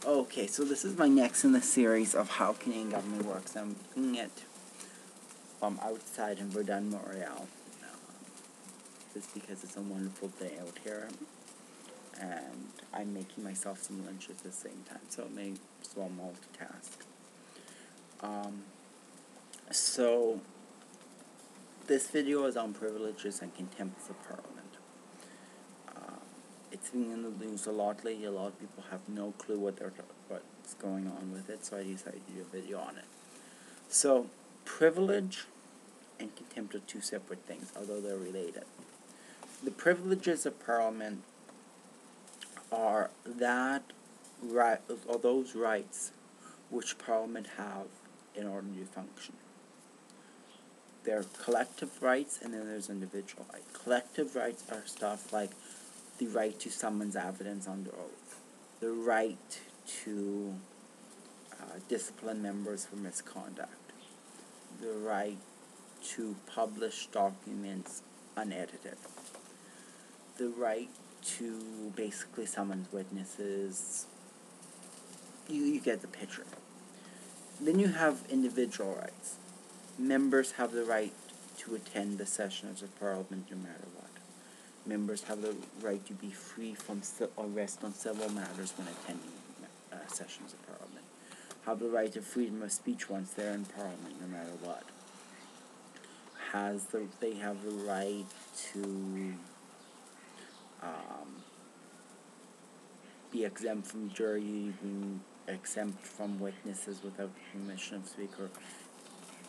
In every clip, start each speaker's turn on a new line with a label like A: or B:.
A: Okay, so this is my next in the series of how Canadian government works. I'm looking at outside in Verdun, Montreal. Just because it's a wonderful day out here, and I'm making myself some lunch at the same time, so it may as well multitask. So this video is on privileges and contempt for Parliament. It's been in the news a lot lately. A lot of people have no clue what's going on with it, so I decided to do a video on it. So, privilege and contempt are two separate things, although they're related. The privileges of Parliament are those rights which Parliament have in order to function. There are collective rights, and then there's individual rights. Collective rights are stuff like the right to summons evidence under oath, the right to discipline members for misconduct, the right to publish documents unedited, the right to basically summon witnesses. You get the picture. Then you have individual rights. Members have the right to attend the sessions of Parliament no matter what. Members have the right to be free from arrest on civil matters when attending sessions of Parliament. Have the right to freedom of speech once they're in Parliament, no matter what. They have the right to be exempt from jury duty, exempt from witnesses without the permission of the Speaker.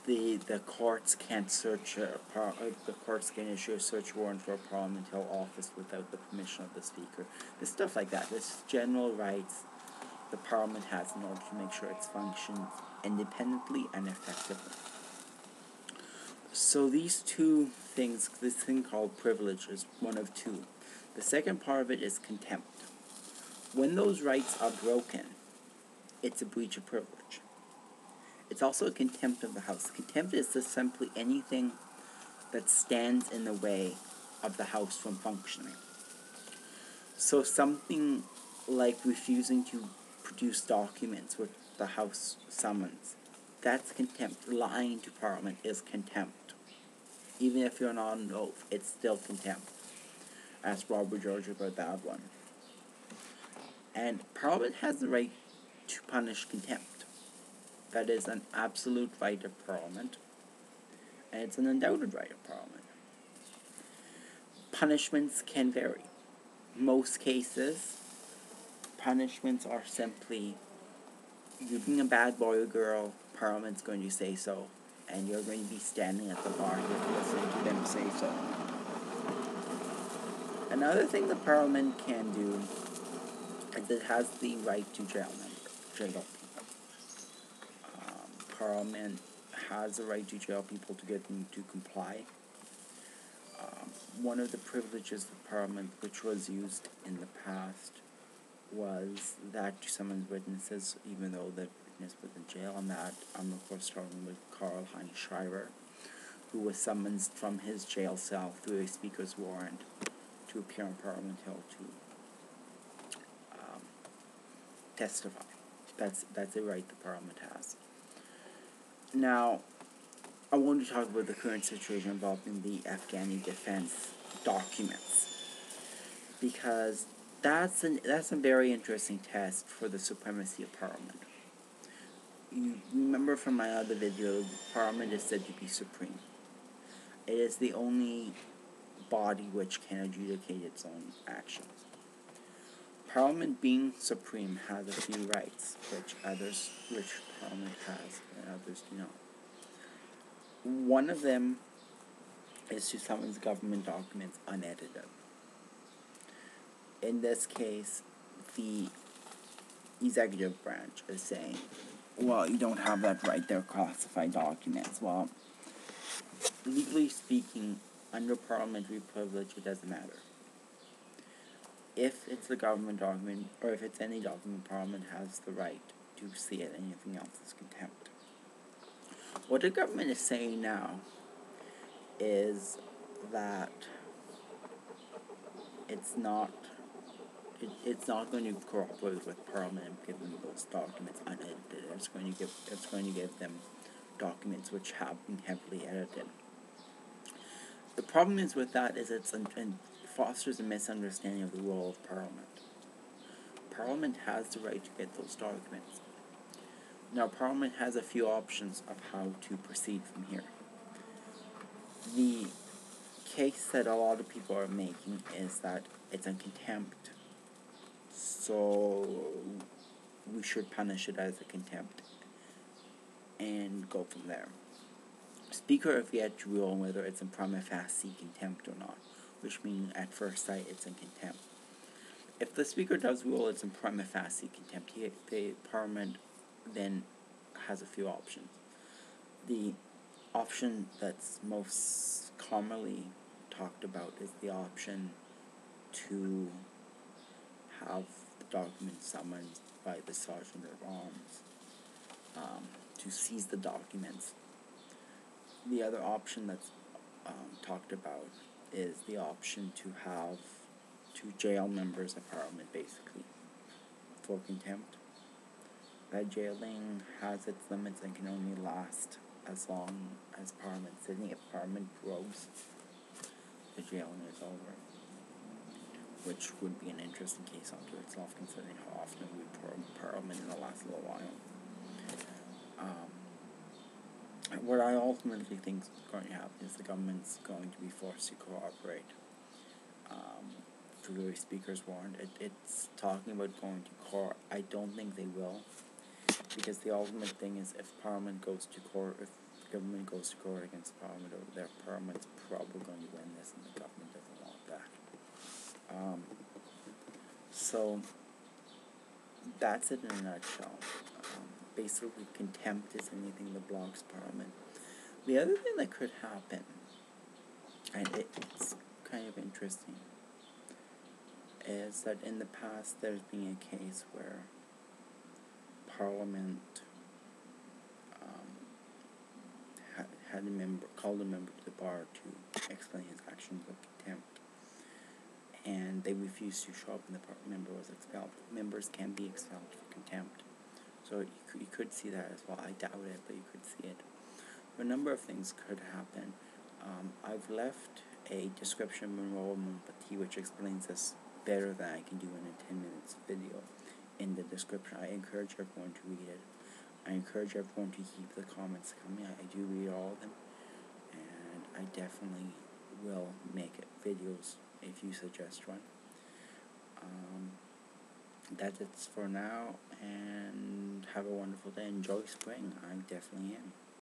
A: The courts can't search the courts can issue a search warrant for a parliamentary office without the permission of the Speaker. There's stuff like that. There's general rights the Parliament has in order to make sure it functions independently and effectively. So these two things, this thing called privilege is one of two. The second part of it is contempt. When those rights are broken, it's a breach of privilege. It's also a contempt of the House. Contempt is just simply anything that stands in the way of the House from functioning. So something like refusing to produce documents which the House summons, that's contempt. Lying to Parliament is contempt. Even if you're not on oath, it's still contempt. Ask Robert George about that one. And Parliament has the right to punish contempt. That is an absolute right of Parliament, and it's an undoubted right of Parliament. Punishments can vary. Most cases, punishments are simply, you're being a bad boy or girl, Parliament's going to say so, and you're going to be standing at the bar and listening to them say so. Another thing the Parliament can do is it has the right to jail people. Parliament has the right to jail people to get them to comply. One of the privileges of Parliament which was used in the past was that to summon witnesses even though the witness was in jail, and that I'm of course talking with Karl-Heinz Schreiber, who was summoned from his jail cell through a Speaker's warrant to appear on Parliament Hill to testify. That's a right the Parliament has. Now, I want to talk about the current situation involving the Afghani defense documents, because that's a very interesting test for the supremacy of Parliament. You remember from my other video, Parliament is said to be supreme. It is the only body which can adjudicate its own actions. Parliament being supreme has a few rights which Parliament has and others do not. One of them is to summon government documents unedited. In this case, the executive branch is saying, well, you don't have that right, they're classified documents. Well, legally speaking, under parliamentary privilege, it doesn't matter. If it's a government document, or if it's any document, Parliament has the right to see it. Anything else is contempt. What the government is saying now is that it's not going to cooperate with Parliament and give them those documents unedited. It's going to give them documents which have been heavily edited. The problem is with that is it fosters a misunderstanding of the role of Parliament. Parliament has the right to get those documents. Now, Parliament has a few options of how to proceed from here. The case that a lot of people are making is that it's in contempt, so we should punish it as a contempt and go from there. Speaker have yet to rule whether it's in prima facie contempt or not, which means at first sight it's in contempt. If the Speaker does rule it's in prima facie contempt, the Parliament then has a few options. The option that's most commonly talked about is the option to have the documents summoned by the Sergeant at Arms to seize the documents. The other option that's talked about is the option to jail members of Parliament, basically, for contempt. That jailing has its limits and can only last as long as Parliament sitting. If Parliament grows, the jailing is over, which would be an interesting case unto itself, considering how often we Parliament in the last little while. What I ultimately think is going to happen is the government's going to be forced to cooperate through the Speaker's warrant. It's talking about going to court. I don't think they will, because the ultimate thing is if Parliament goes to court, if the government goes to court against Parliament over there, Parliament's probably going to win this, and the government doesn't want that. So that's it in a nutshell. Basically, contempt is anything that blocks Parliament. The other thing that could happen, and it's kind of interesting, is that in the past there's been a case where Parliament had a member called a member to the bar to explain his actions of contempt, and they refused to show up, and the member was expelled. Members can be expelled for contempt, so you could see that as well. I doubt it, but you could see it. A number of things could happen. I've left a description of enrollment which explains this better than I can do in a 10 minutes video in the description. I encourage everyone to read it. I encourage everyone to keep the comments coming. I do read all of them, and I definitely will make videos if you suggest one. That's it for now, and have a wonderful day. Enjoy spring. I definitely am.